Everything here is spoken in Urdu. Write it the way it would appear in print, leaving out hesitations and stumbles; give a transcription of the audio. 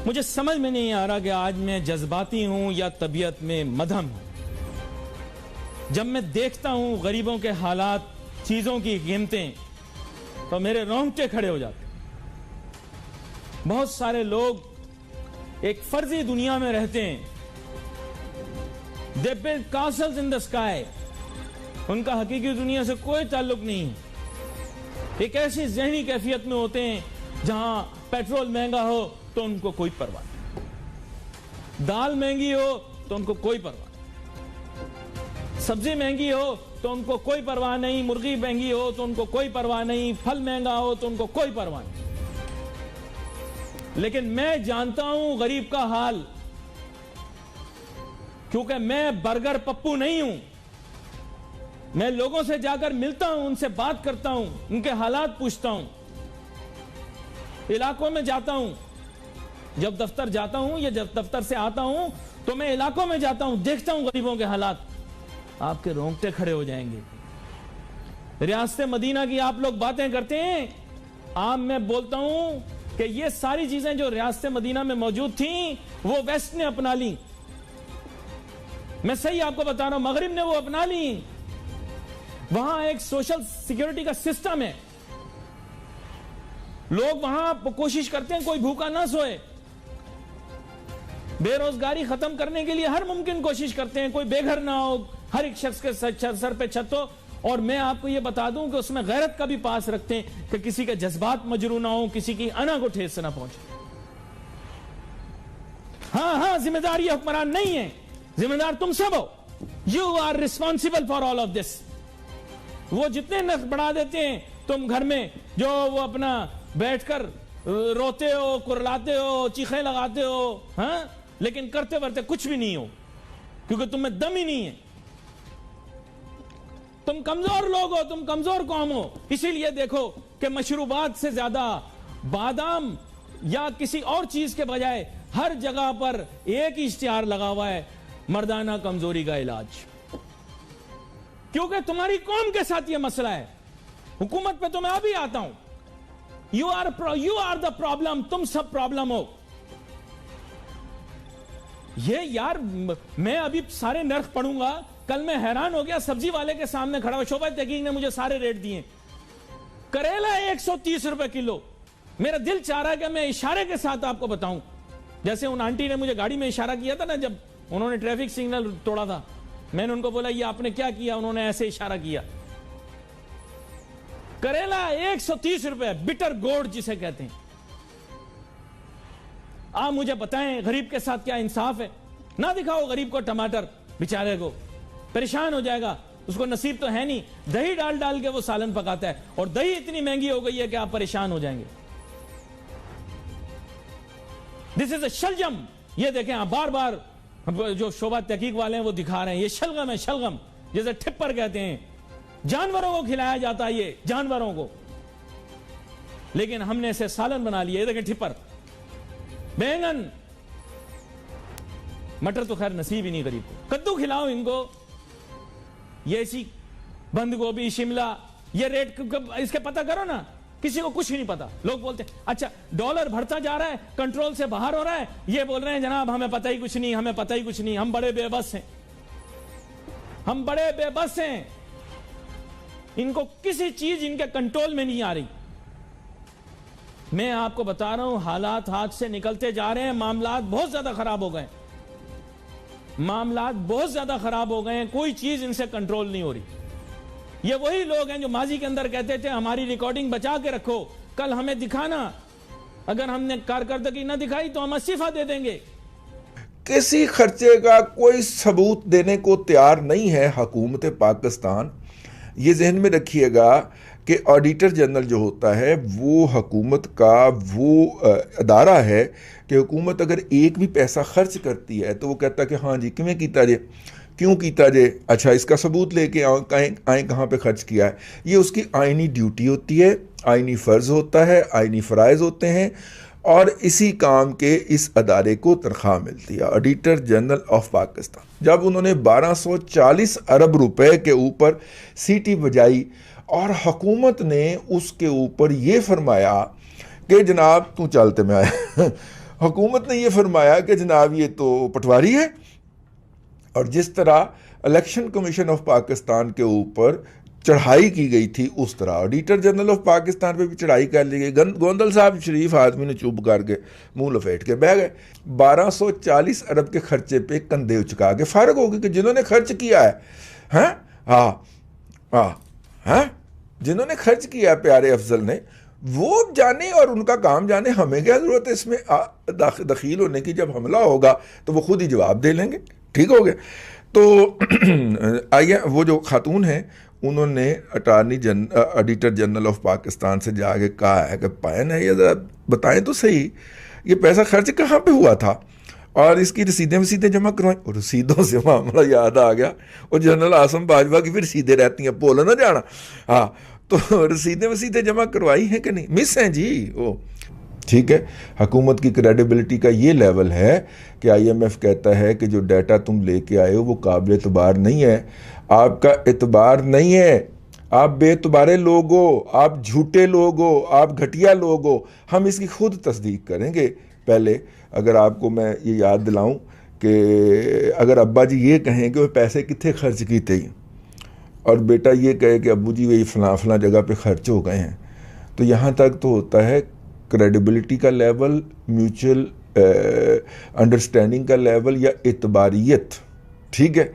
مجھے سمجھ میں نہیں آ رہا کہ آج میں جذباتی ہوں یا طبیعت میں مدھم ہوں۔ جب میں دیکھتا ہوں غریبوں کے حالات، چیزوں کی قیمتیں، تو میرے رونگٹے کھڑے ہو جاتے ہیں۔ بہت سارے لوگ ایک فرضی دنیا میں رہتے ہیں۔ They build castles in the sky۔ ان کا حقیقی دنیا سے کوئی تعلق نہیں۔ ایک ایسی ذہنی کیفیت میں ہوتے ہیں جہاں پیٹرول مہنگا ہو تو ان کو کوئی پرواہ نہیں، دال مہنگی ہو تو ان کو کوئی پرواہ نہیں، سبزی مہنگی ہو تو ان کو کوئی پرواہ نہیں، مرغی مہنگی ہو تو ان کو کوئی پرواہ نہیں، پھل مہنگا ہو تو ان کو کوئی پرواہ نہیں۔ لیکن میں جانتا ہوں غریب کا حال، کیونکہ میں برگر پپو نہیں ہوں۔ میں لوگوں سے جا کر ملتا ہوں، ان سے بات کرتا ہوں، ان کے حالات پوچھتا ہوں، علاقوں میں جاتا ہوں۔ جب دفتر جاتا ہوں یا جب دفتر سے آتا ہوں تو میں علاقوں میں جاتا ہوں، دیکھتا ہوں غریبوں کے حالات، آپ کے رونگٹے کھڑے ہو جائیں گے۔ ریاست مدینہ کی آپ لوگ باتیں کرتے ہیں، عام میں بولتا ہوں کہ یہ ساری چیزیں جو ریاست مدینہ میں موجود تھیں وہ ویسٹ نے اپنا لی۔ میں صحیح آپ کو بتا رہا ہوں، مغرب نے وہ اپنا لی۔ وہاں ایک سوشل سیکیورٹی کا سسٹم ہے، لوگ وہاں کوشش کرتے ہیں کوئی بھوکا نہ سوئے، بے روزگاری ختم کرنے کے لیے ہر ممکن کوشش کرتے ہیں، کوئی بے گھر نہ ہو، ہر ایک شخص کے سر پہ چھت ہو۔ اور میں آپ کو یہ بتا دوں کہ اس میں غیرت کا بھی پاس رکھتے ہیں کہ کسی کے جذبات مجروح نہ ہو، کسی کی انا کو ٹھیس نہ پہنچے۔ ہاں ذمہ دار یہ حکمران نہیں ہے، ذمہ دار تم سب ہو۔ You are responsible for all of this. وہ جتنے نرخ بڑھا دیتے ہیں تم گھر میں، جو وہ اپنا بیٹھ کر روتے ہو، کرلاتے ہو، چیخیں لگاتے ہو، ہاں، لیکن کرتے ورتے کچھ بھی نہیں ہو، کیونکہ تم میں دم ہی نہیں ہے۔ تم کمزور لوگ ہو، تم کمزور قوم ہو۔ اسی لیے دیکھو کہ مشروبات سے زیادہ بادام یا کسی اور چیز کے بجائے ہر جگہ پر ایک ہی اشتہار لگا ہوا ہے، مردانہ کمزوری کا علاج۔ کیونکہ تمہاری قوم کے ساتھ یہ مسئلہ ہے۔ حکومت پہ تو میں ابھی آتا ہوں۔ یو آر دا پرابلم، تم سب پرابلم ہو۔ یہ یار میں ابھی سارے نرخ پڑھوں گا، کل میں حیران ہو گیا، سبزی والے کے سامنے کھڑا ہوا، شعبہ تحقیق نے مجھے سارے ریٹ دیے۔ کریلا 130 روپے کلو۔ میرا دل چاہ رہا ہے کہ میں اشارے کے ساتھ آپ کو بتاؤں، جیسے ان آنٹی نے مجھے گاڑی میں اشارہ کیا تھا نا، جب انہوں نے ٹریفک سگنل توڑا تھا، میں نے ان کو بولا یہ آپ نے کیا کیا، انہوں نے ایسے اشارہ کیا۔ کریلا 130 روپے، بٹر گوڈ جسے کہتے ہیں۔ آپ مجھے بتائیں غریب کے ساتھ کیا انصاف ہے؟ نہ دکھاؤ غریب کو ٹماٹر، بیچارے کو پریشان ہو جائے گا، اس کو نصیب تو ہے نہیں، دہی ڈال کے وہ سالن پکاتا ہے، اور دہی اتنی مہنگی ہو گئی ہے کہ آپ پریشان ہو جائیں گے۔ دس از اے شلجم۔ یہ دیکھیں آپ بار بار جو شعبہ تحقیق والے ہیں وہ دکھا رہے ہیں، یہ شلغم ہے، شلغم جیسے ٹھپر کہتے ہیں، جانوروں کو کھلایا جاتا ہے، یہ جانوروں کو، لیکن ہم نے اسے سالن بنا لیا۔ یہ دیکھیں ٹھپر، بینگن، مٹر تو خیر نصیب ہی نہیں غریب کو، کدو کھلاؤ ان کو، یہ ایسی بند گوبھی، شملہ، یہ ریٹ اس کے پتہ کرو نا، کسی کو کچھ نہیں پتا۔ لوگ بولتے ہیں اچھا ڈالر بڑھتا جا رہا ہے، کنٹرول سے باہر ہو رہا ہے، یہ بول رہے ہیں جناب ہمیں پتہ ہی کچھ نہیں، ہمیں پتہ ہی کچھ نہیں، ہم بڑے بے بس ہیں، ہم بڑے بے بس ہیں۔ ان کو کسی چیز ان کے کنٹرول میں نہیں آ رہی۔ میں آپ کو بتا رہا ہوں حالات ہاتھ سے نکلتے جا رہے ہیں، معاملات بہت زیادہ خراب ہو گئے، معاملات بہت زیادہ خراب ہو گئے ہیں، کوئی چیز ان سے کنٹرول نہیں ہو رہی۔ یہ وہی لوگ ہیں جو ماضی کے اندر کہتے تھے ہماری ریکارڈنگ بچا کے رکھو، کل ہمیں دکھانا، اگر ہم نے کارکردگی نہ دکھائی تو ہم استعفیٰ دے دیں گے۔ کسی خرچے کا کوئی ثبوت دینے کو تیار نہیں ہے حکومت پاکستان۔ یہ ذہن میں رکھیے گا کہ آڈیٹر جنرل جو ہوتا ہے وہ حکومت کا وہ ادارہ ہے کہ حکومت اگر ایک بھی پیسہ خرچ کرتی ہے تو وہ کہتا ہے کہ ہاں جی کیوں کیتا جے، کیوں کیتا جے، اچھا اس کا ثبوت لے کے آئیں کہاں پہ خرچ کیا ہے۔ یہ اس کی آئینی ڈیوٹی ہوتی ہے، آئینی فرض ہوتا ہے، آئینی فرائض ہوتے ہیں، اور اسی کام کے اس ادارے کو تنخواہ ملتی ہے، آڈیٹر جنرل آف پاکستان۔ جب انہوں نے 1240 ارب روپے کے اوپر سیٹی بجائی اور حکومت نے اس کے اوپر یہ فرمایا کہ جناب تو چلتے میں آئے حکومت نے یہ فرمایا کہ جناب یہ تو پٹواری ہے، اور جس طرح الیکشن کمیشن آف پاکستان کے اوپر چڑھائی کی گئی تھی اس طرح آڈیٹر جنرل آف پاکستان پہ بھی چڑھائی کر لی گئی. گوندل صاحب شریف آدمی نے چپ کر کے منہ لپیٹ کے بہ گئے. 1240 ارب کے خرچے پہ کندھے اچکا کے فارغ ہو گئے کہ جنہوں نے خرچ کیا ہے، ہاں جنہوں نے خرچ کیا ہے پیارے افضل نے، وہ جانے اور ان کا کام جانے، ہمیں کیا ضرورت ہے اس میں دخیل ہونے کی. جب حملہ ہوگا تو وہ خود ہی جواب دے لیں گے. ٹھیک ہو گیا. تو آئیے، وہ جو خاتون ہیں انہوں نے آڈیٹر جنرل آف پاکستان سے جا کے کہا ہے کہ پائن ہے، یہ ذرا بتائیں تو صحیح یہ پیسہ خرچ کہاں پہ ہوا تھا، اور اس کی رسیدیں جمع کروائیں. اور رسیدوں سے معاملہ یاد آ گیا، اور جنرل عاصم باجوہ کی بھی رسیدیں رہتی ہیں، بولو نہ جانا. ہاں تو رسیدیں جمع کروائی ہیں کہ نہیں؟ مس ہیں جی وہ. ٹھیک ہے، حکومت کی کریڈیبلٹی کا یہ لیول ہے کہ آئی ایم ایف کہتا ہے کہ جو ڈیٹا تم لے کے آئے ہو وہ قابل اعتبار نہیں ہے. آپ کا اعتبار نہیں ہے، آپ بے اعتبارے لوگ ہو، آپ جھوٹے لوگ ہو، آپ گھٹیا لوگ ہو. ہم اس کی خود تصدیق کریں گے. پہلے اگر آپ کو میں یہ یاد دلاؤں کہ اگر ابا جی یہ کہیں کہ وہ پیسے کتنے خرچ کیتے ہی، اور بیٹا یہ کہے کہ ابو جی وہی فلاں جگہ پہ خرچ ہو گئے ہیں، تو یہاں تک تو ہوتا ہے کریڈیبلٹی کا لیول، میوچل انڈرسٹینڈنگ کا لیول یا اعتباریت. ٹھیک ہے.